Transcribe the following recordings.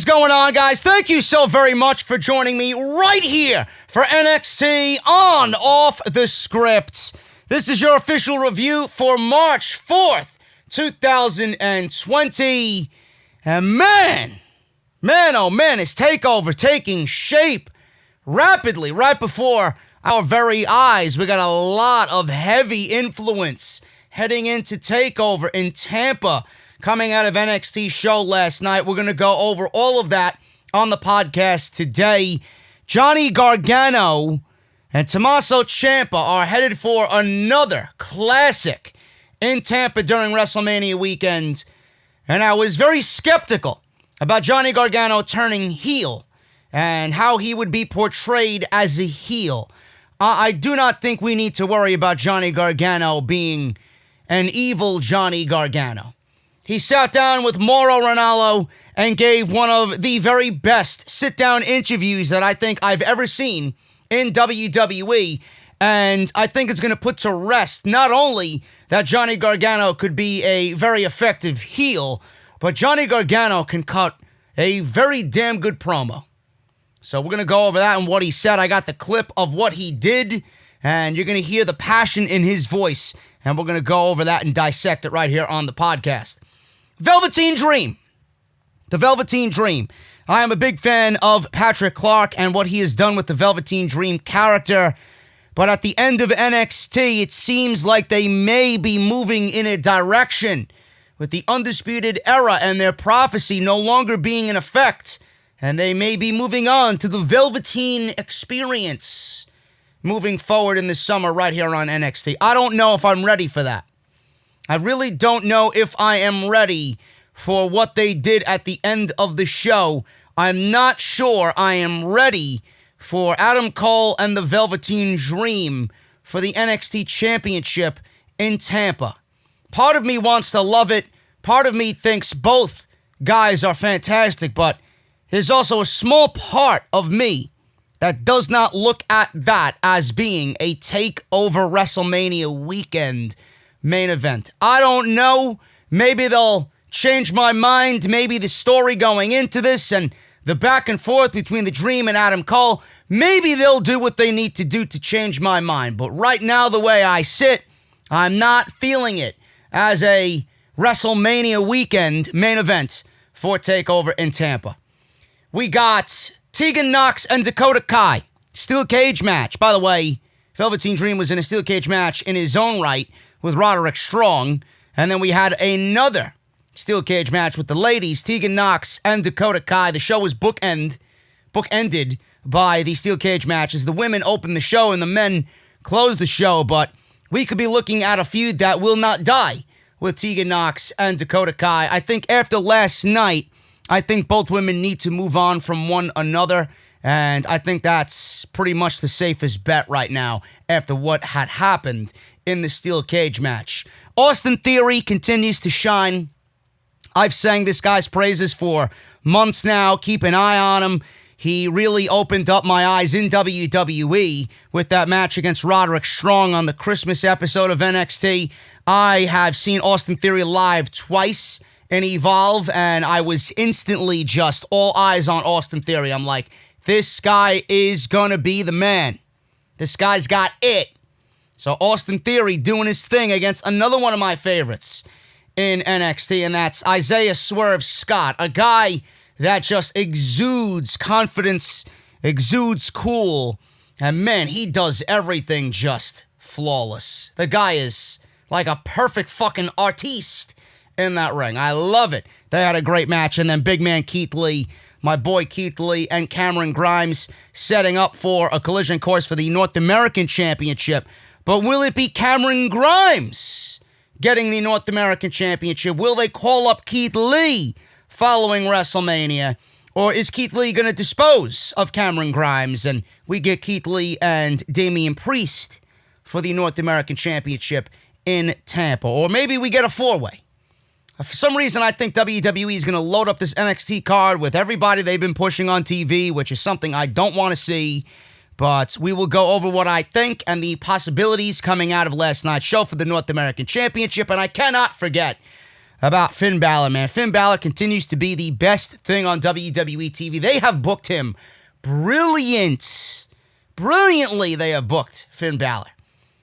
is going on, guys? Thank you so very much for joining me right here for NXT on Off the Script. This is your official review for March 4th, 2020. And man, oh man, is TakeOver taking shape rapidly right before our very eyes. We got a lot of heavy influence heading into TakeOver in Tampa coming out of NXT show last night. We're going to go over all of that on the podcast today. Johnny Gargano and Tommaso Ciampa are headed for another classic in Tampa during WrestleMania weekend. And I was very skeptical about Johnny Gargano turning heel and how he would be portrayed as a heel. I do not think we need to worry about Johnny Gargano being an evil Johnny Gargano. He sat down with Mauro Ranallo and gave one of the very best sit-down interviews that I think I've ever seen in WWE. And I think it's going to put to rest not only that Johnny Gargano could be a very effective heel, but Johnny Gargano can cut a very damn good promo. So we're going to go over that and what he said. I got the clip of what he did, and you're going to hear the passion in his voice. And we're going to go over that and dissect it right here on the podcast. Velveteen Dream. The Velveteen Dream. I am a big fan of Patrick Clark and what he has done with the Velveteen Dream character. But at the end of NXT, it seems like they may be moving in a direction with the Undisputed Era and their prophecy no longer being in effect. And they may be moving on to the Velveteen Experience moving forward in the summer right here on NXT. I don't know if I'm ready for that. I really don't know if I am ready for what they did at the end of the show. I'm not sure I am ready for Adam Cole and the Velveteen Dream for the NXT Championship in Tampa. Part of me wants to love it. Part of me thinks both guys are fantastic, but there's also a small part of me that does not look at that as being a TakeOver WrestleMania weekend main event. I don't know. Maybe they'll change my mind. Maybe the story going into this and the back and forth between the Dream and Adam Cole, maybe they'll do what they need to do to change my mind. But right now, the way I sit, I'm not feeling it as a WrestleMania weekend main event for TakeOver in Tampa. We got Teagan Nox and Dakota Kai. Steel cage match. By the way, Velveteen Dream was in a steel cage match in his own right with Roderick Strong. And then we had another steel cage match with the ladies, Teagan Nox and Dakota Kai. The show was bookended by the steel cage matches. The women opened the show and the men closed the show. But we could be looking at a feud that will not die with Teagan Nox and Dakota Kai. I think after last night, I think both women need to move on from one another, and I think that's pretty much the safest bet right now after what had happened in the steel cage match. Austin Theory continues to shine. I've sang this guy's praises for months now. Keep an eye on him. He really opened up my eyes in WWE with that match against Roderick Strong on the Christmas episode of NXT. I have seen Austin Theory live twice in Evolve, and I was instantly just all eyes on Austin Theory. I'm like, this guy is gonna be the man. This guy's got it. So Austin Theory doing his thing against another one of my favorites in NXT, and that's Isaiah Swerve Scott, a guy that just exudes confidence, exudes cool, and man, he does everything just flawless. The guy is like a perfect fucking artiste in that ring. I love it. They had a great match, and then big man Keith Lee, my boy Keith Lee and Cameron Grimes setting up for a collision course for the North American Championship. But will it be Cameron Grimes getting the North American Championship? Will they call up Keith Lee following WrestleMania? Or is Keith Lee going to dispose of Cameron Grimes and we get Keith Lee and Damian Priest for the North American Championship in Tampa? Or maybe we get a four-way. For some reason, I think WWE is going to load up this NXT card with everybody they've been pushing on TV, which is something I don't want to see. But we will go over what I think and the possibilities coming out of last night's show for the North American Championship. And I cannot forget about Finn Balor, man. Finn Balor continues to be the best thing on WWE TV. They have booked him brilliantly they have booked Finn Balor.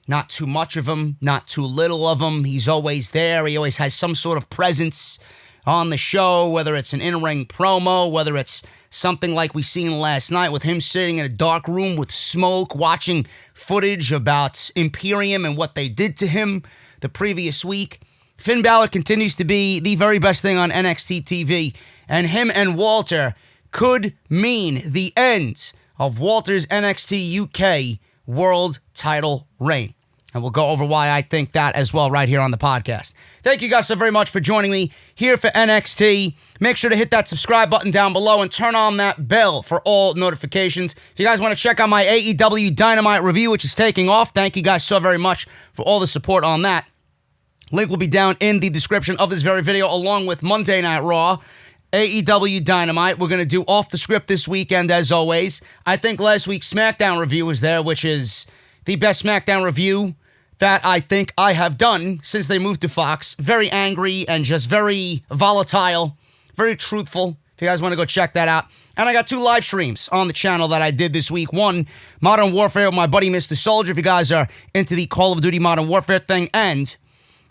Not too much of him, not too little of him. He's always there. He always has some sort of presence on the show, whether it's an in-ring promo, whether it's something like we seen last night with him sitting in a dark room with smoke, watching footage about Imperium and what they did to him the previous week. Finn Balor continues to be the very best thing on NXT TV, and him and Walter could mean the end of Walter's NXT UK World Title reign. And we'll go over why I think that as well right here on the podcast. Thank you guys so very much for joining me here for NXT. Make sure to hit that subscribe button down below and turn on that bell for all notifications. If you guys want to check out my AEW Dynamite review, which is taking off, thank you guys so very much for all the support on that. Link will be down in the description of this very video, along with Monday Night Raw, AEW Dynamite. We're going to do off the script this weekend, as always. I think last week's SmackDown review was there, which is the best SmackDown review that I think I have done since they moved to Fox. Very angry and just very volatile, very truthful. If you guys want to go check that out. And I got 2 live streams on the channel that I did this week. One, Modern Warfare with my buddy Mr. Soldier, if you guys are into the Call of Duty Modern Warfare thing. And,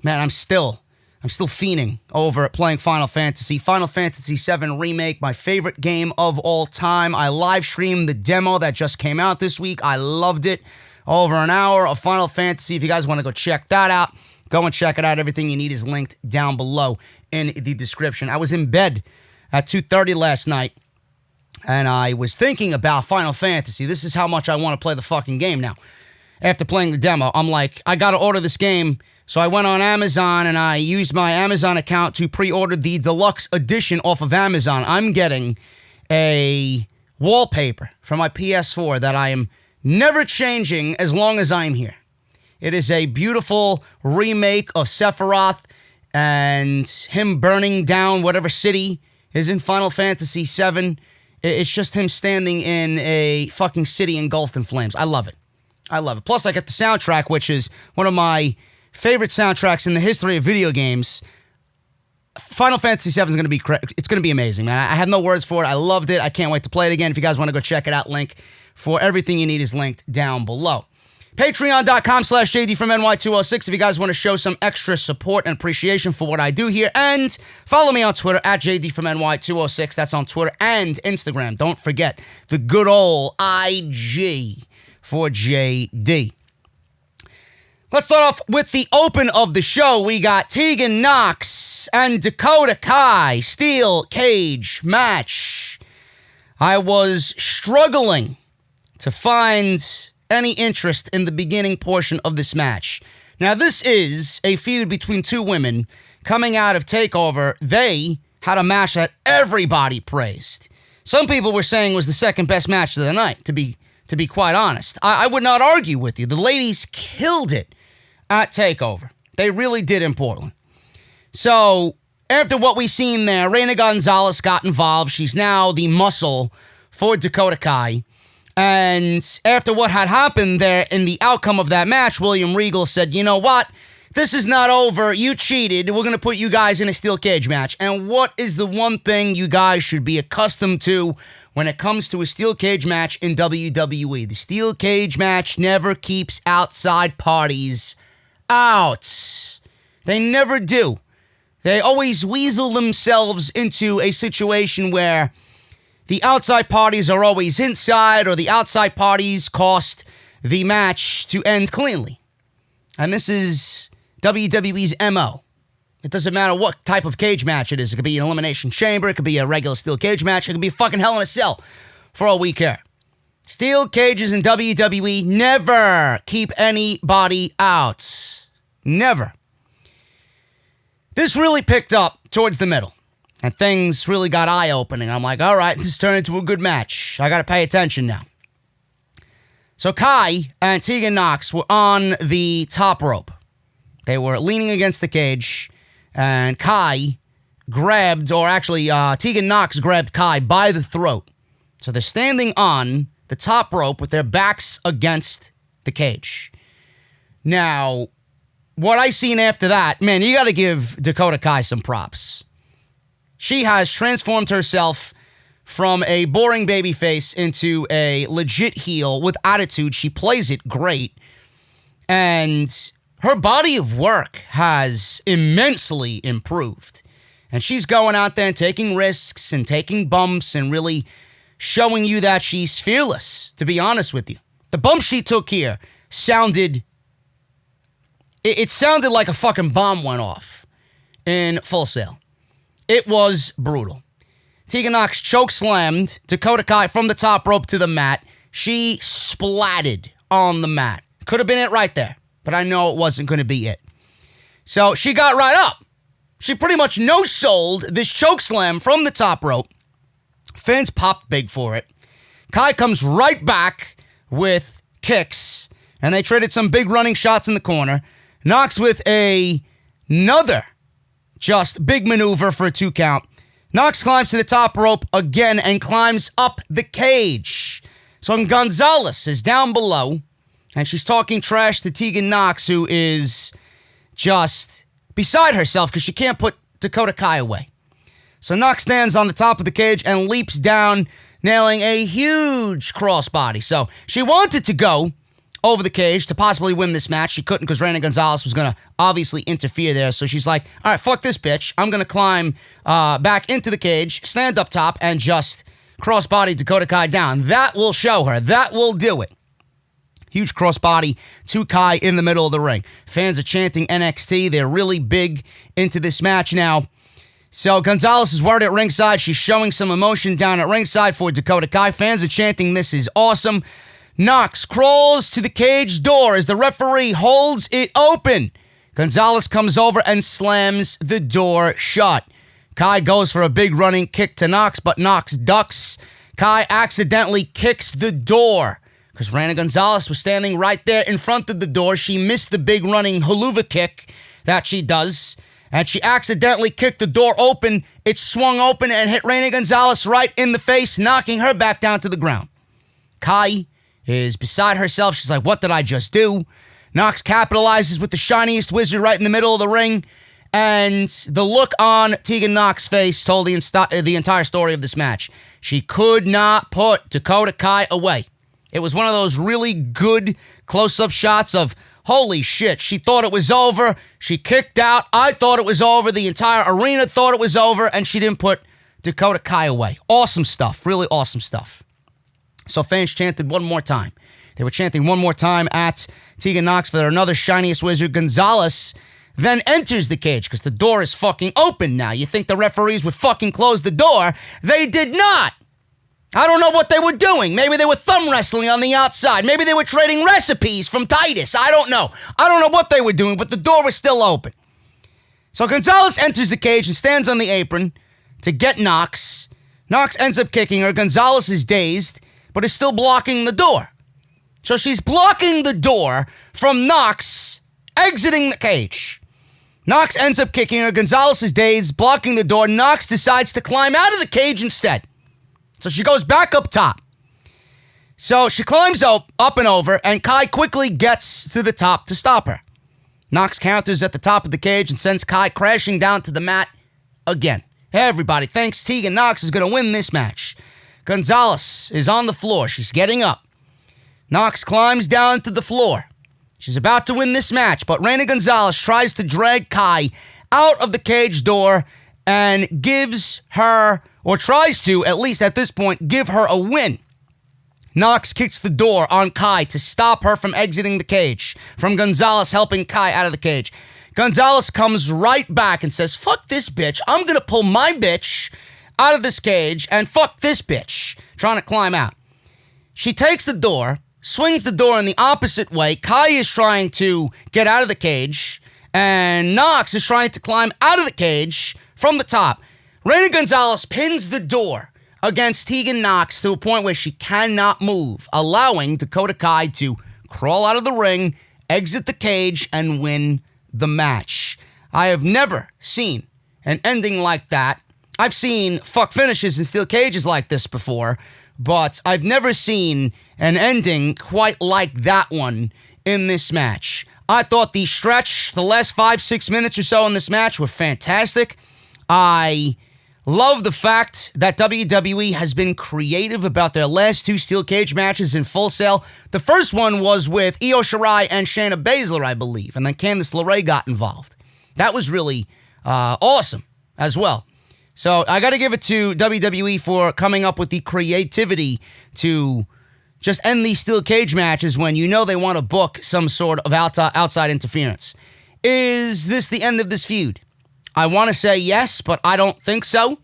man, I'm still fiending over playing Final Fantasy. Final Fantasy VII Remake, my favorite game of all time. I live streamed the demo that just came out this week. I loved it. Over an hour of Final Fantasy. If you guys want to go check that out, go and check it out. Everything you need is linked down below in the description. I was in bed at 2:30 last night, and I was thinking about Final Fantasy. This is how much I want to play the fucking game now. After playing the demo, I'm like, I got to order this game. So I went on Amazon, and I used my Amazon account to pre-order the deluxe edition off of Amazon. I'm getting a wallpaper for my PS4 that I am never changing as long as I'm here. It is a beautiful remake of Sephiroth and him burning down whatever city is in Final Fantasy VII. It's just him standing in a fucking city engulfed in flames. I love it. I love it. Plus, I get the soundtrack, which is one of my favorite soundtracks in the history of video games. Final Fantasy VII is going to be it's going to be amazing, man. I have no words for it. I loved it. I can't wait to play it again. If you guys want to go check it out, link for everything you need is linked down below. Patreon.com/JD from NY206 if you guys want to show some extra support and appreciation for what I do here. And follow me on Twitter at JD from NY206. That's on Twitter and Instagram. Don't forget the good old IG for JD. Let's start off with the open of the show. We got Teagan Nox and Dakota Kai steel cage match. I was struggling to find any interest in the beginning portion of this match. Now, this is a feud between 2 women coming out of TakeOver. They had a match that everybody praised. Some people were saying was the second best match of the night, to be quite honest. I would not argue with you. The ladies killed it at TakeOver. They really did in Portland. So, after what we seen there, Reina Gonzalez got involved. She's now the muscle for Dakota Kai. And after what had happened there in the outcome of that match, William Regal said, you know what? This is not over. You cheated. We're going to put you guys in a steel cage match. And what is the one thing you guys should be accustomed to when it comes to a steel cage match in WWE? The steel cage match never keeps outside parties out. They never do. They always weasel themselves into a situation where the outside parties are always inside, or the outside parties cost the match to end cleanly. And this is WWE's MO. It doesn't matter what type of cage match it is. It could be an elimination chamber. It could be a regular steel cage match. It could be a fucking Hell in a Cell, for all we care. Steel cages in WWE never keep anybody out. Never. This really picked up towards the middle. And things really got eye-opening. I'm like, all right, this turned into a good match. I got to pay attention now. So Kai and Teagan Nox were on the top rope. They were leaning against the cage, and Kai grabbed, or actually Teagan Nox grabbed Kai by the throat. So they're standing on the top rope with their backs against the cage. Now, what I seen after that, man, you got to give Dakota Kai some props. She has transformed herself from a boring babyface into a legit heel with attitude. She plays it great. And her body of work has immensely improved. And she's going out there and taking risks and taking bumps and really showing you that she's fearless, to be honest with you. The bump she took here sounded... It sounded like a fucking bomb went off in Full Sail. It was brutal. Teagan Nox choke-slammed Dakota Kai from the top rope to the mat. She splatted on the mat. Could have been it right there, but I know it wasn't going to be it. So she got right up. She pretty much no-sold this chokeslam from the top rope. Fans popped big for it. Kai comes right back with kicks, and they traded some big running shots in the corner. Nox with another just big maneuver for a 2 count. Nox climbs to the top rope again and climbs up the cage. So Gonzalez is down below, and she's talking trash to Teagan Nox, who is just beside herself because she can't put Dakota Kai away. So Nox stands on the top of the cage and leaps down, nailing a huge crossbody. So she wanted to go over the cage to possibly win this match. She couldn't because Randy Gonzalez was going to obviously interfere there. So she's like, all right, fuck this bitch. I'm going to climb back into the cage, stand up top, and just crossbody Dakota Kai down. That will show her. That will do it. Huge crossbody to Kai in the middle of the ring. Fans are chanting NXT. They're really big into this match now. So Gonzalez is worried at ringside. She's showing some emotion down at ringside for Dakota Kai. Fans are chanting, this is awesome. Nox crawls to the cage door as the referee holds it open. Gonzalez comes over and slams the door shut. Kai goes for a big running kick to Nox, but Nox ducks. Kai accidentally kicks the door because Randy Gonzalez was standing right there in front of the door. She missed the big running haluva kick that she does, and she accidentally kicked the door open. It swung open and hit Randy Gonzalez right in the face, knocking her back down to the ground. Kai is beside herself. She's like, what did I just do? Nox capitalizes with the shiniest wizard right in the middle of the ring, and the look on Teagan Nox's face told the entire story of this match. She could not put Dakota Kai away. It was one of those really good close-up shots of, holy shit, she thought it was over. She kicked out. I thought it was over. The entire arena thought it was over, and she didn't put Dakota Kai away. Awesome stuff. Really awesome stuff. So fans chanted one more time. They were chanting one more time at Teagan Nox for another shiniest wizard. Gonzalez then enters the cage because the door is fucking open now. You think the referees would fucking close the door? They did not. I don't know what they were doing. Maybe they were thumb wrestling on the outside. Maybe they were trading recipes from Titus. I don't know. I don't know what they were doing, but the door was still open. So Gonzalez enters the cage and stands on the apron to get Nox. Nox ends up kicking her. Gonzalez is dazed, but is still blocking the door. So she's blocking the door from Nox exiting the cage. Nox ends up kicking her. Gonzalez is dazed, blocking the door. Nox decides to climb out of the cage instead. So she goes back up top. So she climbs up and over, and Kai quickly gets to the top to stop her. Nox counters at the top of the cage and sends Kai crashing down to the mat again. Hey, everybody thinks Teagan Nox is going to win this match. Gonzalez is on the floor. She's getting up. Nox climbs down to the floor. She's about to win this match, but Randy Gonzalez tries to drag Kai out of the cage door and gives her, or tries to, at least at this point, give her a win. Nox kicks the door on Kai to stop her from exiting the cage, from Gonzalez helping Kai out of the cage. Gonzalez comes right back and says, fuck this bitch. I'm going to pull my bitch out of this cage, and fuck this bitch trying to climb out. She takes the door, swings the door in the opposite way. Kai is trying to get out of the cage, and Nox is trying to climb out of the cage from the top. Randy Gonzalez pins the door against Teagan Nox to a point where she cannot move, allowing Dakota Kai to crawl out of the ring, exit the cage, and win the match. I have never seen an ending like that. I've seen fuck finishes in steel cages like this before, but I've never seen an ending quite like that one in this match. I thought the stretch, the last 5-6 minutes or so in this match were fantastic. I love the fact that WWE has been creative about their last 2 steel cage matches in Full Sail. The first one was with Io Shirai and Shayna Baszler, I believe, and then Candice LeRae got involved. That was really awesome as well. So I got to give it to WWE for coming up with the creativity to just end these steel cage matches when you know they want to book some sort of outside interference. Is this the end of this feud? I want to say yes, but I don't think so.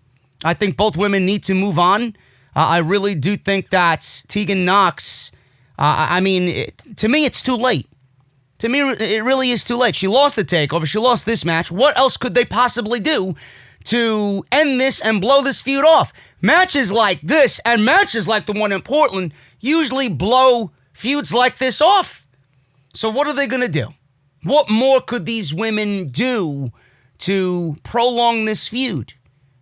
I think both women need to move on. I really do think that Teagan Nox, to me, it's too late. To me, it really is too late. She lost the takeover. She lost this match. What else could they possibly do to end this and blow this feud off? Matches like this and matches like the one in Portland usually blow feuds like this off. So what are they going to do? What more could these women do to prolong this feud?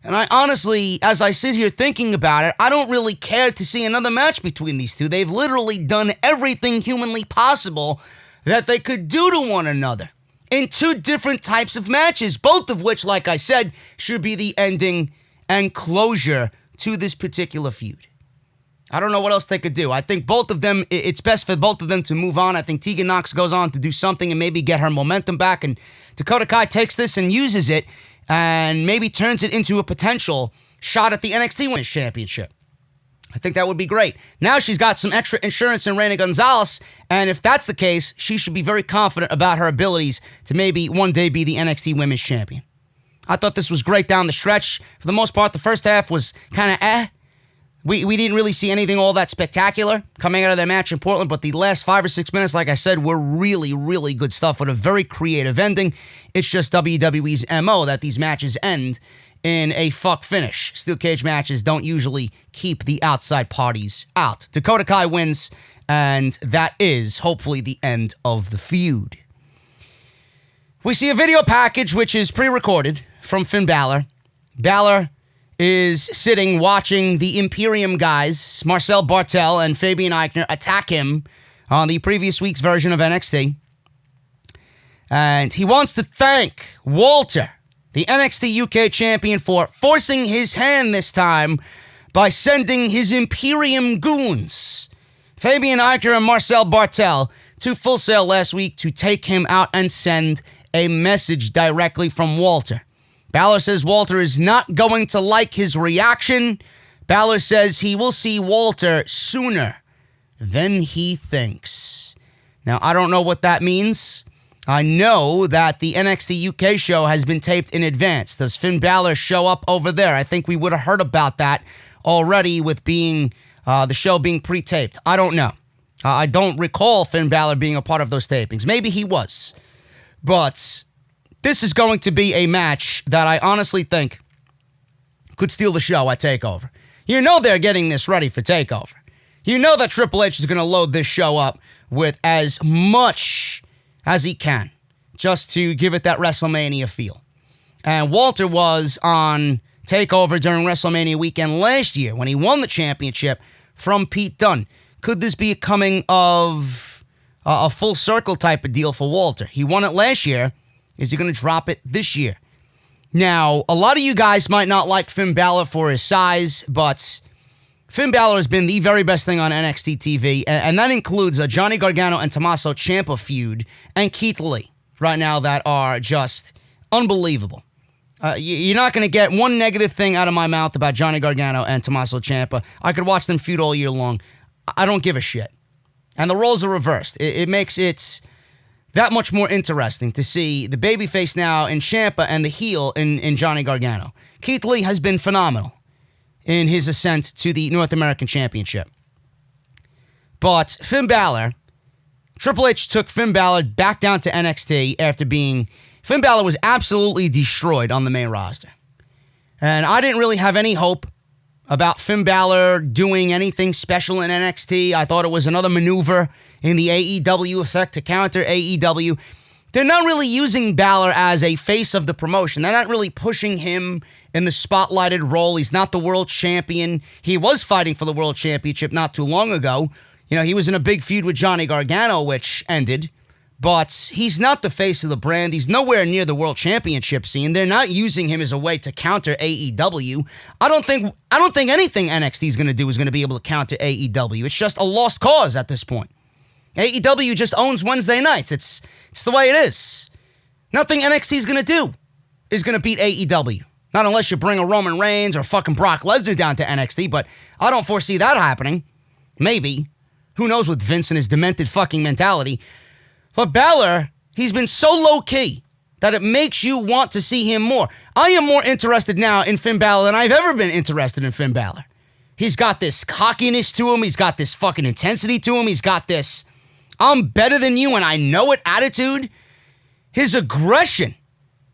And I honestly, as I sit here thinking about it, I don't really care to see another match between these two. They've literally done everything humanly possible that they could do to one another in 2 different types of matches, both of which, like I said, should be the ending and closure to this particular feud. I don't know what else they could do. I think both of them, it's best for both of them to move on. I think Teagan Nox goes on to do something and maybe get her momentum back, and Dakota Kai takes this and uses it and maybe turns it into a potential shot at the NXT Women's Championship. I think that would be great. Now she's got some extra insurance in Reina Gonzalez, and if that's the case, she should be very confident about her abilities to maybe one day be the NXT Women's Champion. I thought this was great down the stretch. For the most part, the first half was kind of We didn't really see anything all that spectacular coming out of their match in Portland, but the last 5 or 6 minutes, like I said, were really, really good stuff with a very creative ending. It's just WWE's MO that these matches end in a fuck finish. Steel cage matches don't usually keep the outside parties out. Dakota Kai wins, and that is hopefully the end of the feud. We see a video package which is pre-recorded from Finn Balor. Balor is sitting watching the Imperium guys, Marcel Bartel and Fabian Eichner, attack him on the previous week's version of NXT. And he wants to thank Walter, the NXT UK champion, for forcing his hand this time by sending his Imperium goons, Fabian Eichner and Marcel Bartel, to Full Sail last week to take him out and send a message directly from Walter. Balor says Walter is not going to like his reaction. Balor says he will see Walter sooner than he thinks. Now, I don't know what that means. I know that the NXT UK show has been taped in advance. Does Finn Balor show up over there? I think we would have heard about that already with being the show being pre-taped. I don't know. I don't recall Finn Balor being a part of those tapings. Maybe he was. But this is going to be a match that I honestly think could steal the show at TakeOver. You know they're getting this ready for TakeOver. You know that Triple H is going to load this show up with as much as he can just to give it that WrestleMania feel. And Walter was on TakeOver during WrestleMania weekend last year when he won the championship from Pete Dunne. Could this be a coming of a full circle type of deal for Walter? He won it last year. Is he going to drop it this year? Now, a lot of you guys might not like Finn Balor for his size, but Finn Balor has been the very best thing on NXT TV, and that includes a Johnny Gargano and Tommaso Ciampa feud and Keith Lee right now that are just unbelievable. You're not going to get one negative thing out of my mouth about Johnny Gargano and Tommaso Ciampa. I could watch them feud all year long. I don't give a shit. And the roles are reversed. It makes it that much more interesting to see the babyface now in Ciampa and the heel in Johnny Gargano. Keith Lee has been phenomenal in his ascent to the North American Championship. But Finn Balor, Triple H took Finn Balor back down to NXT after Finn Balor was absolutely destroyed on the main roster. And I didn't really have any hope about Finn Balor doing anything special in NXT. I thought it was another maneuver in the AEW effect to counter AEW. They're not really using Balor as a face of the promotion. They're not really pushing him in the spotlighted role. He's not the world champion. He was fighting for the world championship not too long ago. You know, he was in a big feud with Johnny Gargano, which ended. but he's not the face of the brand. He's nowhere near the world championship scene. They're not using him as a way to counter AEW. I don't think anything NXT is going to do is going to be able to counter AEW. It's just a lost cause at this point. AEW just owns Wednesday nights. It's the way it is. Nothing NXT is going to do is going to beat AEW. Not unless you bring a Roman Reigns or fucking Brock Lesnar down to NXT, but I don't foresee that happening. Maybe. Who knows with Vince and his demented fucking mentality. But Balor, he's been so low-key that it makes you want to see him more. I am more interested now in Finn Balor than I've ever been interested in Finn Balor. He's got this cockiness to him. He's got this fucking intensity to him. He's got this, I'm better than you and I know it attitude. His aggression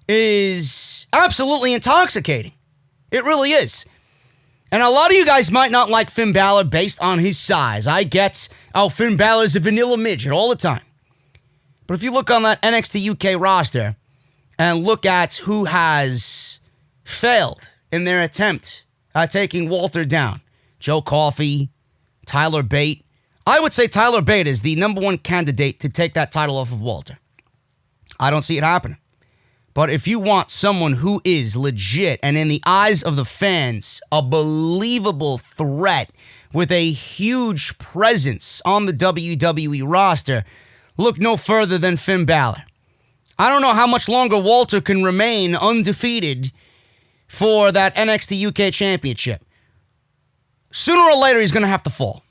is absolutely intoxicating. It really is. And a lot of you guys might not like Finn Balor based on his size. I get, Finn Balor's a vanilla midget all the time. But if you look on that NXT UK roster and look at who has failed in their attempt at taking Walter down, Joe Coffey, Tyler Bate, I would say Tyler Bate is the number one candidate to take that title off of Walter. I don't see it happening. But if you want someone who is legit and in the eyes of the fans, a believable threat with a huge presence on the WWE roster, look no further than Finn Balor. I don't know how much longer Walter can remain undefeated for that NXT UK championship. Sooner or later, he's going to have to fall.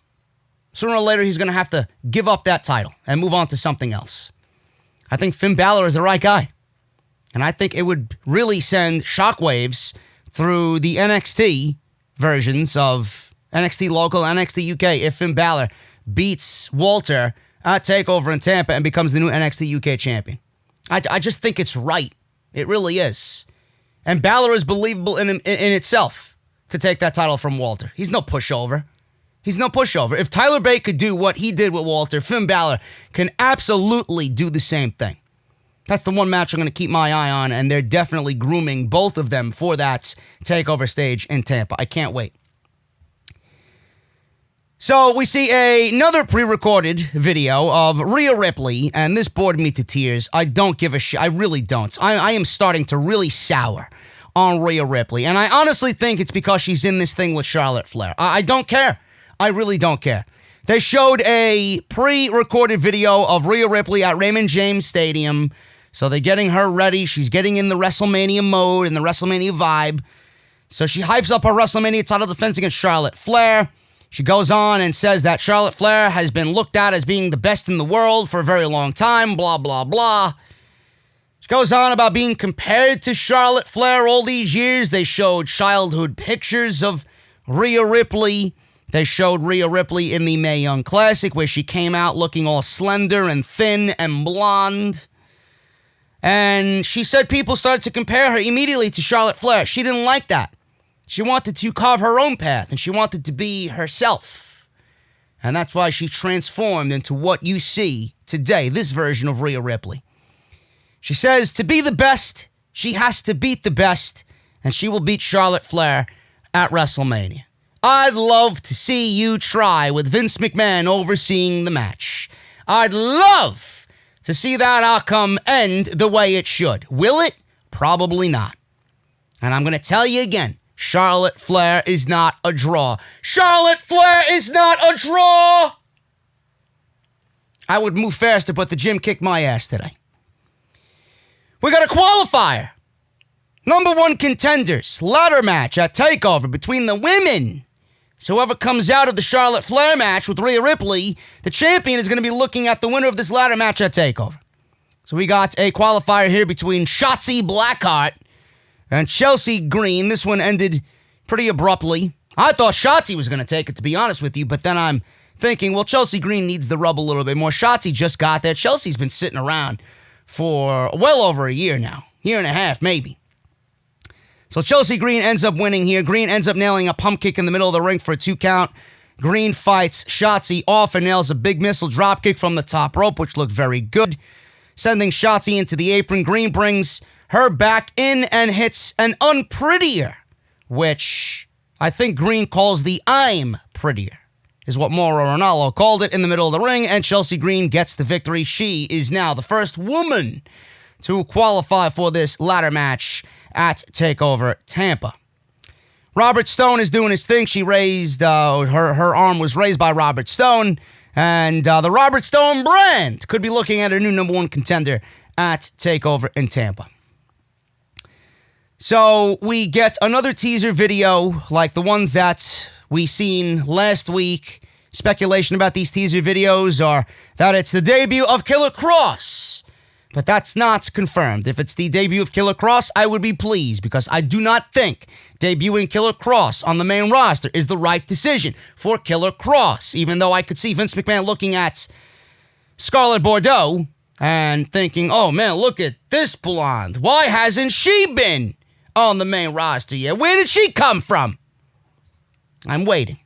Sooner or later, he's going to have to give up that title and move on to something else. I think Finn Balor is the right guy. And I think it would really send shockwaves through the NXT versions of NXT Local, NXT UK if Finn Balor beats Walter at TakeOver in Tampa and becomes the new NXT UK champion. I just think it's right. It really is. And Balor is believable in itself to take that title from Walter. He's no pushover. He's no pushover. If Tyler Bate could do what he did with Walter, Finn Balor can absolutely do the same thing. That's the one match I'm going to keep my eye on, and they're definitely grooming both of them for that TakeOver stage in Tampa. I can't wait. So we see another pre-recorded video of Rhea Ripley, and this bored me to tears. I don't give a shit. I really don't. I am starting to really sour on Rhea Ripley, and I honestly think it's because she's in this thing with Charlotte Flair. I don't care. I really don't care. They showed a pre-recorded video of Rhea Ripley at Raymond James Stadium. So they're getting her ready. She's getting in the WrestleMania mode and the WrestleMania vibe. So she hypes up her WrestleMania title defense against Charlotte Flair. She goes on and says that Charlotte Flair has been looked at as being the best in the world for a very long time, blah, blah, blah. She goes on about being compared to Charlotte Flair all these years. They showed childhood pictures of Rhea Ripley. They showed Rhea Ripley in the Mae Young Classic where she came out looking all slender and thin and blonde. And she said people started to compare her immediately to Charlotte Flair. She didn't like that. She wanted to carve her own path, and she wanted to be herself. And that's why she transformed into what you see today, this version of Rhea Ripley. She says to be the best, she has to beat the best, and she will beat Charlotte Flair at WrestleMania. I'd love to see you try with Vince McMahon overseeing the match. I'd love to see that outcome end the way it should. Will it? Probably not. And I'm going to tell you again, Charlotte Flair is not a draw. Charlotte Flair is not a draw! I would move faster, but the gym kicked my ass today. We got a qualifier. Number one contenders, ladder match at TakeOver between the women. So whoever comes out of the Charlotte Flair match with Rhea Ripley, the champion is going to be looking at the winner of this ladder match at TakeOver. So we got a qualifier here between Shotzi Blackheart and Chelsea Green. This one ended pretty abruptly. I thought Shotzi was going to take it, to be honest with you, but then I'm thinking, well, Chelsea Green needs the rub a little bit more. Shotzi just got there. Chelsea's been sitting around for well over a year now. Year and a half, maybe. So Chelsea Green ends up winning here. Green ends up nailing a pump kick in the middle of the ring for a 2 count. Green fights Shotzi off and nails a big missile drop kick from the top rope, which looked very good. Sending Shotzi into the apron. Green brings her back in and hits an unprettier, which I think Green calls the I'm prettier. is what Mauro Ranallo called it in the middle of the ring, and Chelsea Green gets the victory. She is now the first woman to qualify for this ladder match at TakeOver Tampa. Robert Stone is doing his thing. She raised, her arm was raised by Robert Stone, and the Robert Stone brand could be looking at a new number one contender at TakeOver in Tampa. So we get another teaser video like the ones that we seen last week. Speculation about these teaser videos are that it's the debut of Killer Kross. But that's not confirmed. If it's the debut of Killer Kross, I would be pleased because I do not think debuting Killer Kross on the main roster is the right decision for Killer Kross. Even though I could see Vince McMahon looking at Scarlett Bordeaux and thinking, oh man, look at this blonde. Why hasn't she been on the main roster yet? Where did she come from? I'm waiting.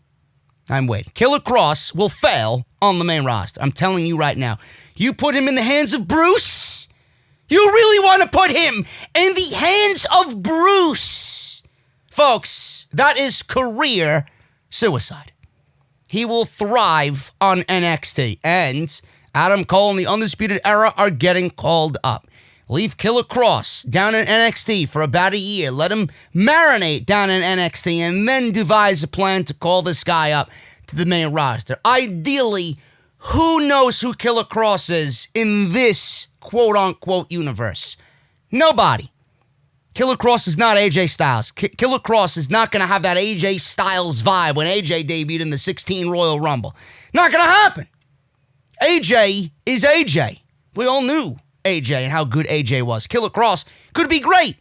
Killer Kross will fail on the main roster. I'm telling you right now. You put him in the hands of Bruce? You really want to put him in the hands of Bruce? Folks, that is career suicide. He will thrive on NXT. And Adam Cole and the Undisputed Era are getting called up. Leave Killer Kross down in NXT for about a year. Let him marinate down in NXT and then devise a plan to call this guy up to the main roster. Ideally, who knows who Killer Kross is in this quote-unquote universe? Nobody. Killer Kross is not AJ Styles. Killer Kross is not going to have that AJ Styles vibe when AJ debuted in the 16 Royal Rumble. Not going to happen. AJ is AJ. We all knew AJ and how good AJ was. Killer Kross could be great,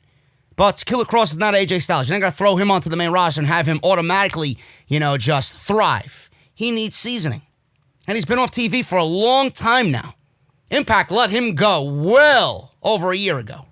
but Killer Kross is not AJ Styles. You're not going to throw him onto the main roster and have him automatically, just thrive. He needs seasoning. And he's been off TV for a long time now. Impact let him go well over a year ago.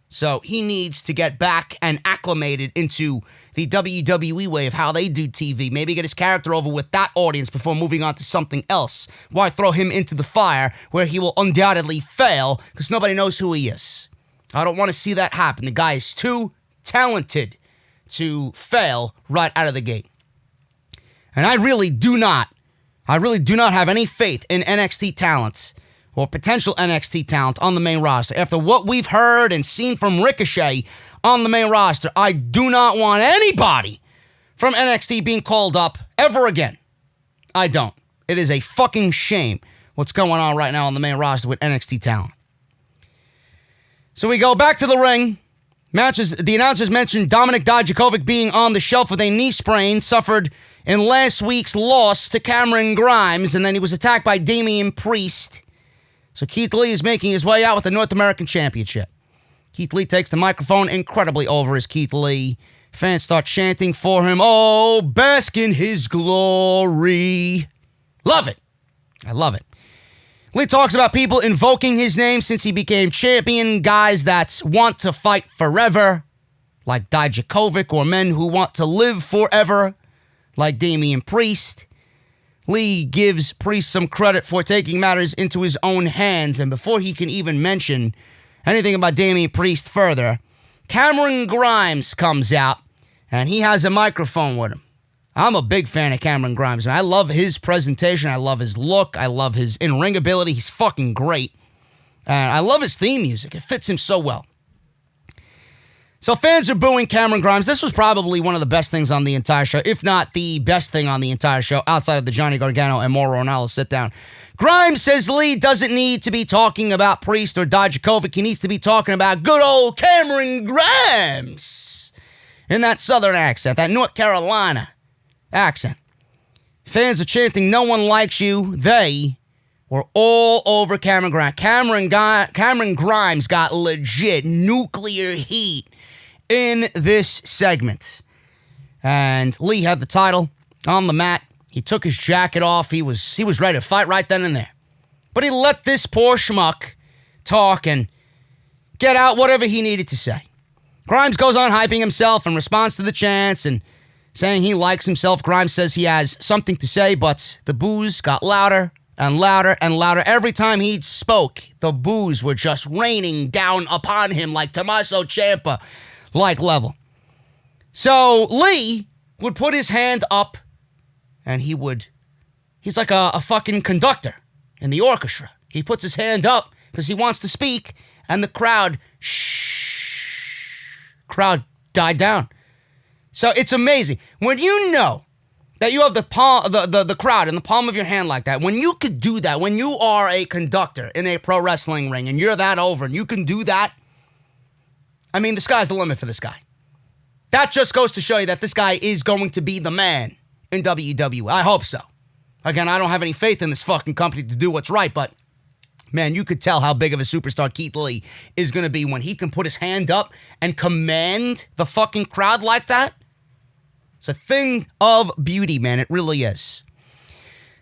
So he needs to get back and acclimated into the WWE way of how they do TV. Maybe get his character over with that audience before moving on to something else. Why throw him into the fire where he will undoubtedly fail because nobody knows who he is? I don't want to see that happen. The guy is too talented to fail right out of the gate. And I really do not have any faith in NXT talents or potential NXT talent on the main roster. After what we've heard and seen from Ricochet on the main roster, I do not want anybody from NXT being called up ever again. I don't. It is a fucking shame what's going on right now on the main roster with NXT talent. So we go back to the ring. The announcers mentioned Dominik Dijakovic being on the shelf with a knee sprain suffered in last week's loss to Cameron Grimes, and then he was attacked by Damian Priest. So Keith Lee is making his way out with the North American Championship. Keith Lee takes the microphone incredibly over as Keith Lee. Fans start chanting for him, oh, bask in his glory. Love it. I love it. Lee talks about people invoking his name since he became champion, guys that want to fight forever, like Dijakovic, or men who want to live forever, like Damian Priest. Lee gives Priest some credit for taking matters into his own hands, and before he can even mention anything about Damian Priest further, Cameron Grimes comes out, and he has a microphone with him. I'm a big fan of Cameron Grimes, man. I love his presentation. I love his look. I love his in-ring ability. He's fucking great. And I love his theme music. It fits him so well. So fans are booing Cameron Grimes. This was probably one of the best things on the entire show, if not the best thing on the entire show, outside of the Johnny Gargano and Mauro Ranallo sit-down. Grimes says Lee doesn't need to be talking about Priest or Dijakovic. He needs to be talking about good old Cameron Grimes in that southern accent, that North Carolina accent. Fans are chanting, no one likes you. They were all over Cameron Grimes. Cameron Grimes got legit nuclear heat in this segment. And Lee had the title on the mat. He took his jacket off. He was ready to fight right then and there. But he let this poor schmuck talk and get out whatever he needed to say. Grimes goes on hyping himself in response to the chants and saying he likes himself. Grimes says he has something to say, but the boos got louder and louder and louder. Every time he spoke, the boos were just raining down upon him like Tommaso Ciampa like level. So Lee would put his hand up and he would He's like a fucking conductor in the orchestra. He puts his hand up because he wants to speak, and the crowd died down. So it's amazing. When you know that you have the crowd in the palm of your hand like that, when you could do that, when you are a conductor in a pro wrestling ring and you're that over and you can do that, I mean, the sky's the limit for this guy. That just goes to show you that this guy is going to be the man in WWE. I hope so. Again, I don't have any faith in this fucking company to do what's right, but man, you could tell how big of a superstar Keith Lee is going to be when he can put his hand up and command the fucking crowd like that. It's a thing of beauty, man. It really is.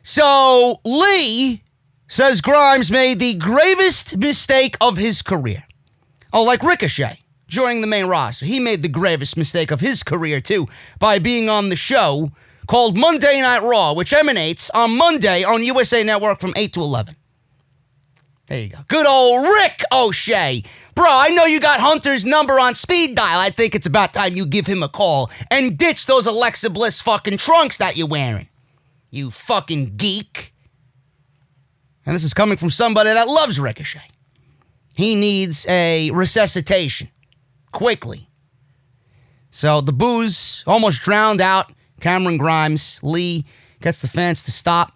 So, Lee says Grimes made the gravest mistake of his career. Oh, like Ricochet during the main roster. He made the gravest mistake of his career, too, by being on the show called Monday Night Raw, which emanates on Monday on USA Network from 8 to 11. There you go. Good old Rick O'Shea. Bro, I know you got Hunter's number on speed dial. I think it's about time you give him a call and ditch those Alexa Bliss fucking trunks that you're wearing. You fucking geek. And this is coming from somebody that loves Ricochet. He needs a resuscitation. Quickly. So the boos almost drowned out Cameron Grimes. Lee gets the fans to stop.